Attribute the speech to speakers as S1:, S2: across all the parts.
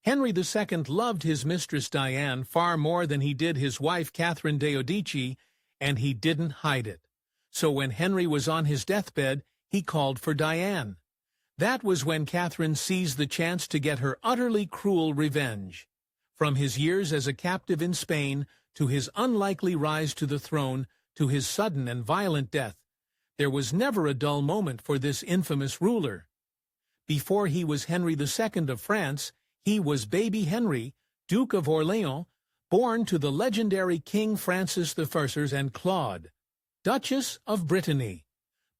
S1: Henry II loved his mistress Diane far more than he did his wife Catherine de' Medici, and he didn't hide it. So when Henry was on his deathbed, he called for Diane. That was when Catherine seized the chance to get her utterly cruel revenge. From his years as a captive in Spain, to his unlikely rise to the throne, to his sudden and violent death, there was never a dull moment for this infamous ruler. Before he was Henry II of France, he was baby Henry, Duke of Orléans, born to the legendary King Francis I and Claude, Duchess of Brittany.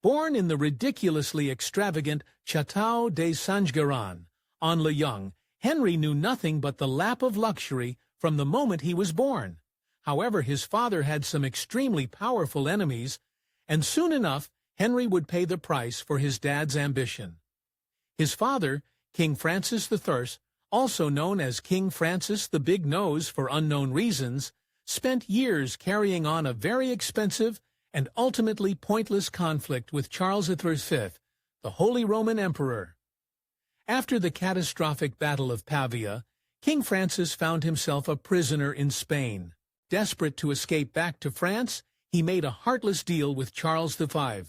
S1: Born in the ridiculously extravagant Château de Saint-Géran, on Le Young, Henry knew nothing but the lap of luxury from the moment he was born. However, his father had some extremely powerful enemies, and soon enough Henry would pay the price for his dad's ambition. His father, King Francis I, also known as King Francis the Big Nose for unknown reasons, spent years carrying on a very expensive and ultimately pointless conflict with Charles V, the Holy Roman Emperor. After the catastrophic Battle of Pavia, King Francis found himself a prisoner in Spain. Desperate to escape back to France, he made a heartless deal with Charles V.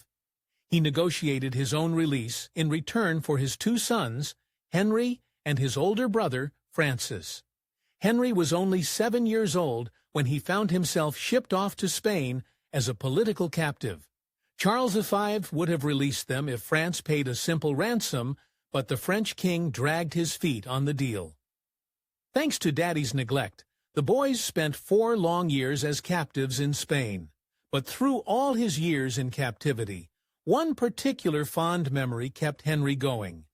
S1: He negotiated his own release in return for his two sons, Henry and his older brother, Francis. Henry was only 7 years old when he found himself shipped off to Spain as a political captive. Charles V would have released them if France paid a simple ransom, but the French king dragged his feet on the deal. Thanks to Daddy's neglect, the boys spent 4 long years as captives in Spain. But through all his years in captivity, one particular fond memory kept Henry going.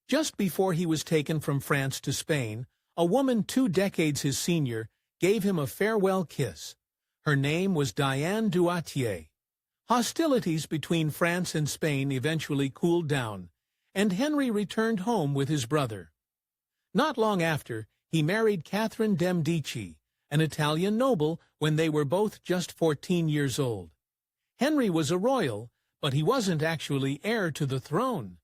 S1: Just before he was taken from France to Spain, a woman 2 decades his senior gave him a farewell kiss. Her name was Diane Duatier. Hostilities between France and Spain eventually cooled down, and Henry returned home with his brother. Not long after, he married Catherine de' Medici, an Italian noble, when they were both just 14 years old. Henry was a royal, but he wasn't actually heir to the throne.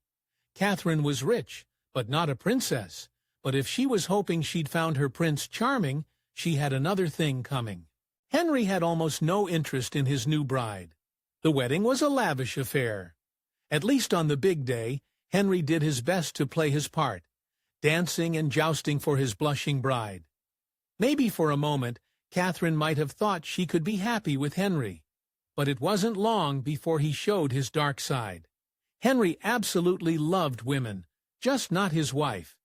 S1: Catherine was rich, but not a princess. But if she was hoping she'd found her prince charming, she had another thing coming. Henry had almost no interest in his new bride. The wedding was a lavish affair. At least on the big day, Henry did his best to play his part, dancing and jousting for his blushing bride. Maybe for a moment, Catherine might have thought she could be happy with Henry. But it wasn't long before he showed his dark side. Henry absolutely loved women, just not his wife.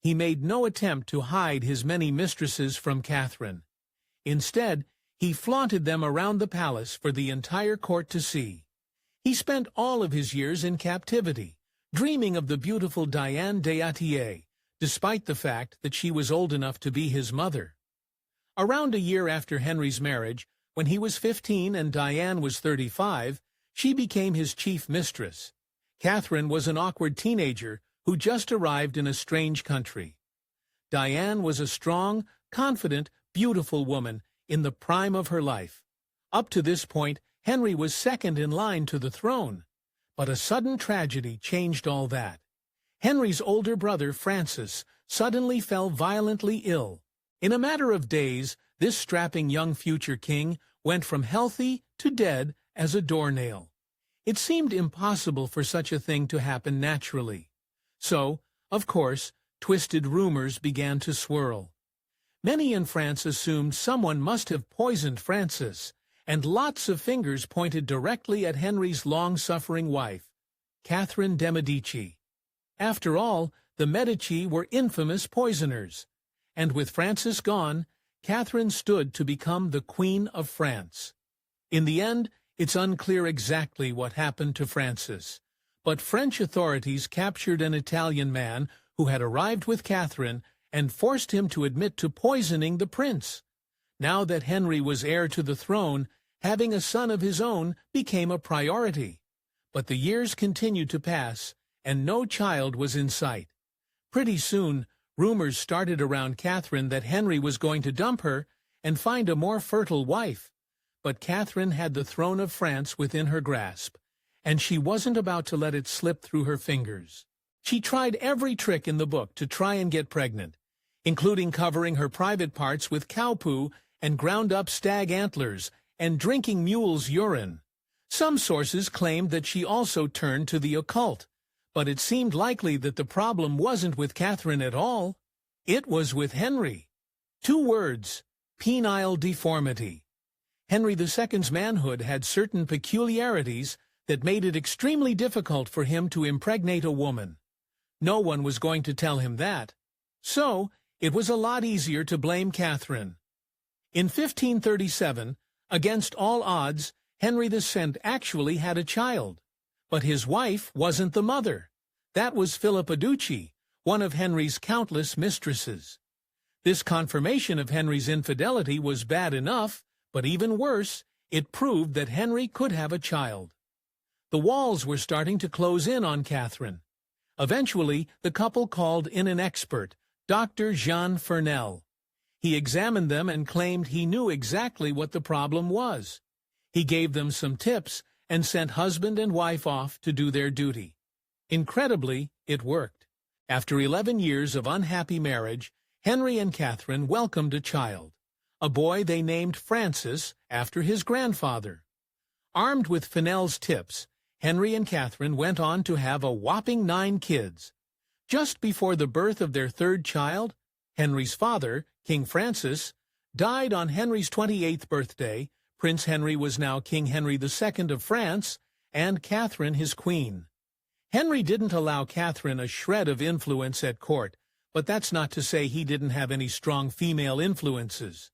S1: He made no attempt to hide his many mistresses from Catherine. Instead, he flaunted them around the palace for the entire court to see. He spent all of his years in captivity, dreaming of the beautiful Diane Duatier, despite the fact that she was old enough to be his mother. Around a year after Henry's marriage, when he was 15 and Diane was 35, she became his chief mistress. Catherine was an awkward teenager who just arrived in a strange country. Diane was a strong, confident, beautiful woman in the prime of her life. Up to this point, Henry was second in line to the throne. But a sudden tragedy changed all that. Henry's older brother, Francis, suddenly fell violently ill. In a matter of days, this strapping young future king went from healthy to dead as a doornail. It seemed impossible for such a thing to happen naturally. So, of course, twisted rumors began to swirl. Many in France assumed someone must have poisoned Francis, and lots of fingers pointed directly at Henry's long-suffering wife, Catherine de' Medici. After all, the Medici were infamous poisoners, and with Francis gone, Catherine stood to become the Queen of France. In the end, it's unclear exactly what happened to Francis, but French authorities captured an Italian man who had arrived with Catherine and forced him to admit to poisoning the prince. Now that Henry was heir to the throne, having a son of his own became a priority. But the years continued to pass, and no child was in sight. Pretty soon, rumors started around Catherine that Henry was going to dump her and find a more fertile wife. But Catherine had the throne of France within her grasp, and she wasn't about to let it slip through her fingers. She tried every trick in the book to try and get pregnant. including covering her private parts with cow poo and ground-up stag antlers and drinking mule's urine. Some sources claimed that she also turned to the occult, but it seemed likely that the problem wasn't with Catherine at all. It was with Henry. 2 words: penile deformity. Henry II's manhood had certain peculiarities that made it extremely difficult for him to impregnate a woman. No one was going to tell him that. So, it was a lot easier to blame Catherine. In 1537, against all odds, Henry VI actually had a child. But his wife wasn't the mother. That was Philippa Ducci, one of Henry's countless mistresses. This confirmation of Henry's infidelity was bad enough, but even worse, it proved that Henry could have a child. The walls were starting to close in on Catherine. Eventually, the couple called in an expert, Dr. Jean Fernel. He examined them and claimed he knew exactly what the problem was. He gave them some tips and sent husband and wife off to do their duty. Incredibly, it worked. After 11 years of unhappy marriage, Henry and Catherine welcomed a child, a boy they named Francis after his grandfather. Armed with Fennell's tips, Henry and Catherine went on to have a whopping 9 kids. Just before the birth of their 3rd child, Henry's father, King Francis, died on Henry's 28th birthday. Prince Henry was now King Henry II of France, and Catherine his queen. Henry didn't allow Catherine a shred of influence at court, but that's not to say he didn't have any strong female influences.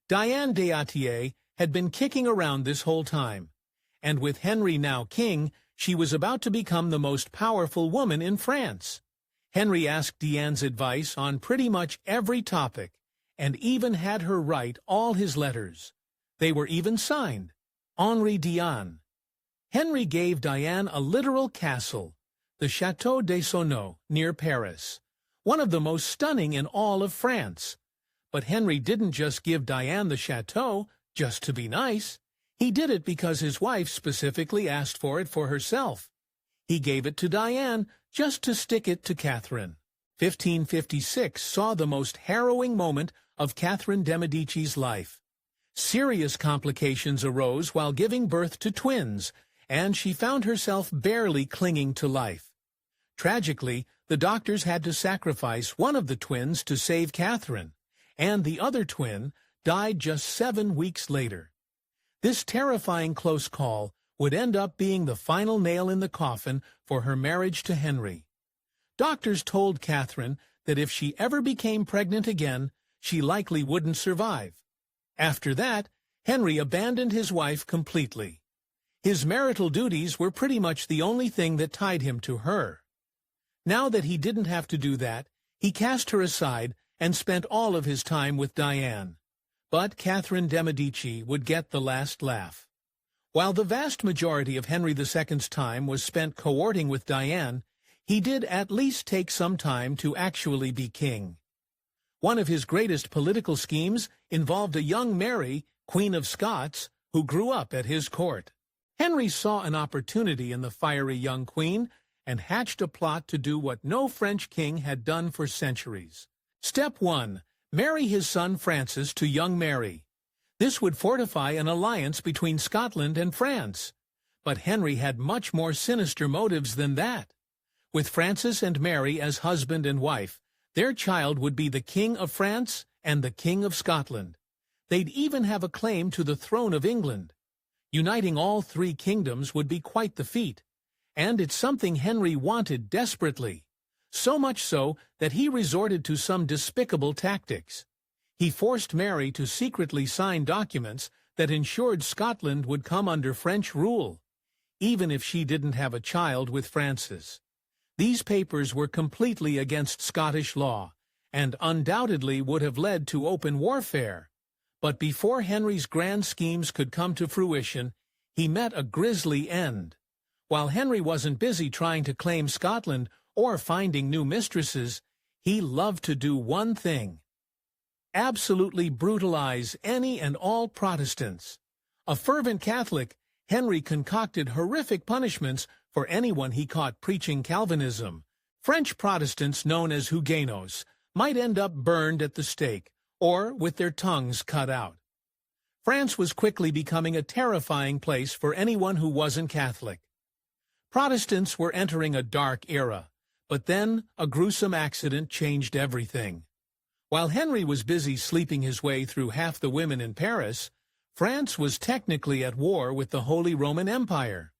S1: Diane d'Auteuil had been kicking around this whole time, and with Henry now king, she was about to become the most powerful woman in France. Henry asked Diane's advice on pretty much every topic, and even had her write all his letters. They were even signed, Henri Diane. Henry gave Diane a literal castle, the Château de Sonneau, near Paris, one of the most stunning in all of France. But Henry didn't just give Diane the chateau just to be nice. He did it because his wife specifically asked for it for herself. He gave it to Diane just to stick it to Catherine. 1556 saw the most harrowing moment of Catherine de' Medici's life. Serious complications arose while giving birth to twins, and she found herself barely clinging to life. Tragically, the doctors had to sacrifice one of the twins to save Catherine, and the other twin died just 7 weeks later. This terrifying close call would end up being the final nail in the coffin for her marriage to Henry. Doctors told Catherine that if she ever became pregnant again, she likely wouldn't survive. After that, Henry abandoned his wife completely. His marital duties were pretty much the only thing that tied him to her. Now that he didn't have to do that, he cast her aside and spent all of his time with Diane. But Catherine de' Medici would get the last laugh. While the vast majority of Henry II's time was spent courting with Diane, he did at least take some time to actually be king. One of his greatest political schemes involved a young Mary, Queen of Scots, who grew up at his court. Henry saw an opportunity in the fiery young queen and hatched a plot to do what no French king had done for centuries. Step 1. Marry his son Francis to young Mary. This would fortify an alliance between Scotland and France. But Henry had much more sinister motives than that. With Francis and Mary as husband and wife, their child would be the King of France and the King of Scotland. They'd even have a claim to the throne of England. Uniting all 3 kingdoms would be quite the feat, and it's something Henry wanted desperately. So much so that he resorted to some despicable tactics. He forced Mary to secretly sign documents that ensured Scotland would come under French rule, even if she didn't have a child with Francis. These papers were completely against Scottish law, and undoubtedly would have led to open warfare. But before Henry's grand schemes could come to fruition, he met a grisly end. While Henry wasn't busy trying to claim Scotland or finding new mistresses, he loved to do one thing: absolutely brutalize any and all Protestants. A fervent Catholic, Henry concocted horrific punishments for anyone he caught preaching Calvinism. French Protestants known as Huguenots, might end up burned at the stake or with their tongues cut out. France was quickly becoming a terrifying place for anyone who wasn't Catholic. Protestants were entering a dark era, but then a gruesome accident changed everything. While Henry was busy sleeping his way through half the women in Paris, France was technically at war with the Holy Roman Empire.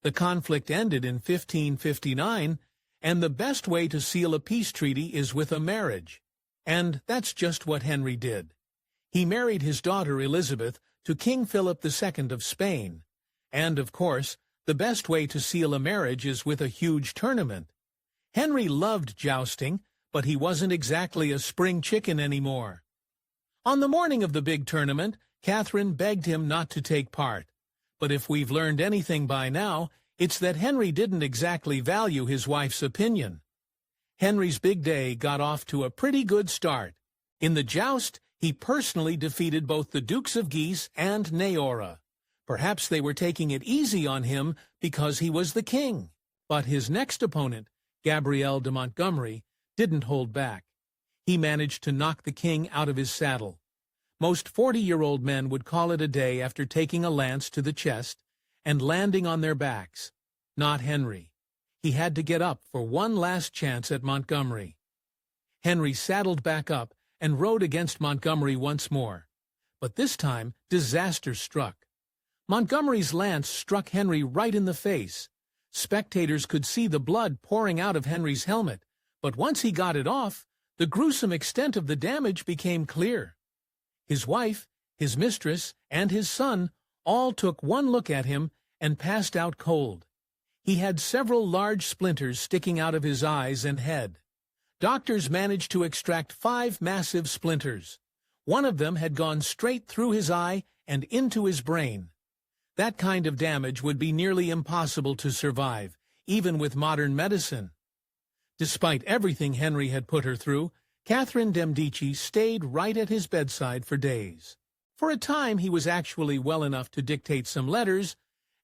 S1: The conflict ended in 1559, and the best way to seal a peace treaty is with a marriage. And that's just what Henry did. He married his daughter Elizabeth to King Philip II of Spain. And, of course, the best way to seal a marriage is with a huge tournament. Henry loved jousting, but he wasn't exactly a spring chicken anymore. On the morning of the big tournament, Catherine begged him not to take part. But if we've learned anything by now, it's that Henry didn't exactly value his wife's opinion. Henry's big day got off to a pretty good start. In the joust, he personally defeated both the Dukes of Guise and Neora. Perhaps they were taking it easy on him because he was the king. But his next opponent, Gabriel de Montgomery, didn't hold back. He managed to knock the king out of his saddle. Most 40-year-old men would call it a day after taking a lance to the chest and landing on their backs. Not Henry. He had to get up for one last chance at Montgomery. Henry saddled back up and rode against Montgomery once more. But this time, disaster struck. Montgomery's lance struck Henry right in the face. Spectators could see the blood pouring out of Henry's helmet, but once he got it off, the gruesome extent of the damage became clear. His wife, his mistress, and his son all took one look at him and passed out cold. He had several large splinters sticking out of his eyes and head. Doctors managed to extract 5 massive splinters. One of them had gone straight through his eye and into his brain. That kind of damage would be nearly impossible to survive, even with modern medicine. Despite everything Henry had put her through, Catherine de' Medici stayed right at his bedside for days. For a time he was actually well enough to dictate some letters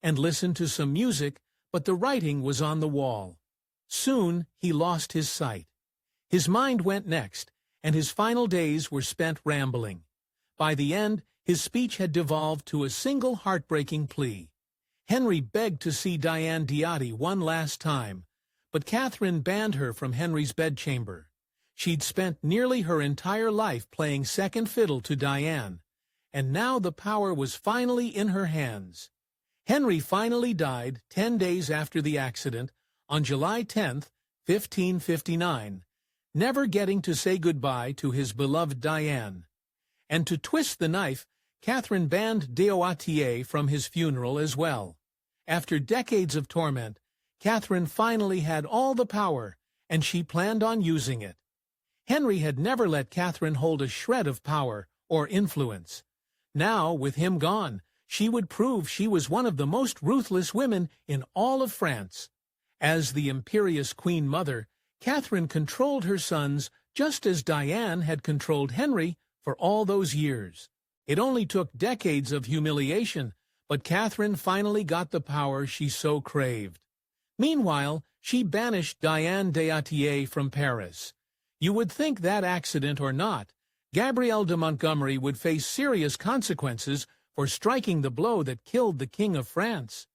S1: and listen to some music, but the writing was on the wall. Soon he lost his sight. His mind went next, and his final days were spent rambling. By the end, his speech had devolved to a single heartbreaking plea. Henry begged to see Diane d'Atti one last time, but Catherine banned her from Henry's bedchamber. She'd spent nearly her entire life playing second fiddle to Diane, and now the power was finally in her hands. Henry finally died 10 days after the accident, on July 10, 1559, never getting to say goodbye to his beloved Diane. And to twist the knife, Catherine banned Deoatier from his funeral as well. After decades of torment, Catherine finally had all the power, and she planned on using it. Henry had never let Catherine hold a shred of power or influence. Now, with him gone, she would prove she was one of the most ruthless women in all of France. As the imperious Queen Mother, Catherine controlled her sons just as Diane had controlled Henry for all those years. It only took decades of humiliation, but Catherine finally got the power she so craved. Meanwhile, she banished Diane d'Atti from Paris. You would think that accident or not, Gabriel de Montgomery would face serious consequences for striking the blow that killed the King of France.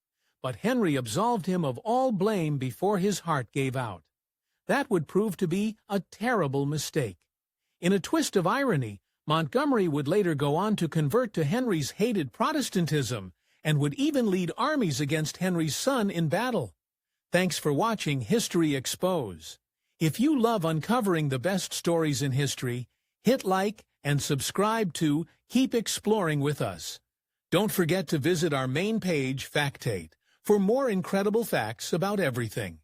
S1: But Henry absolved him of all blame before his heart gave out. That would prove to be a terrible mistake. In a twist of irony, Montgomery would later go on to convert to Henry's hated Protestantism and would even lead armies against Henry's son in battle. Thanks for watching History Expose. If you love uncovering the best stories in history, hit like and subscribe to Keep Exploring with us. Don't forget to visit our main page, Factate, for more incredible facts about everything.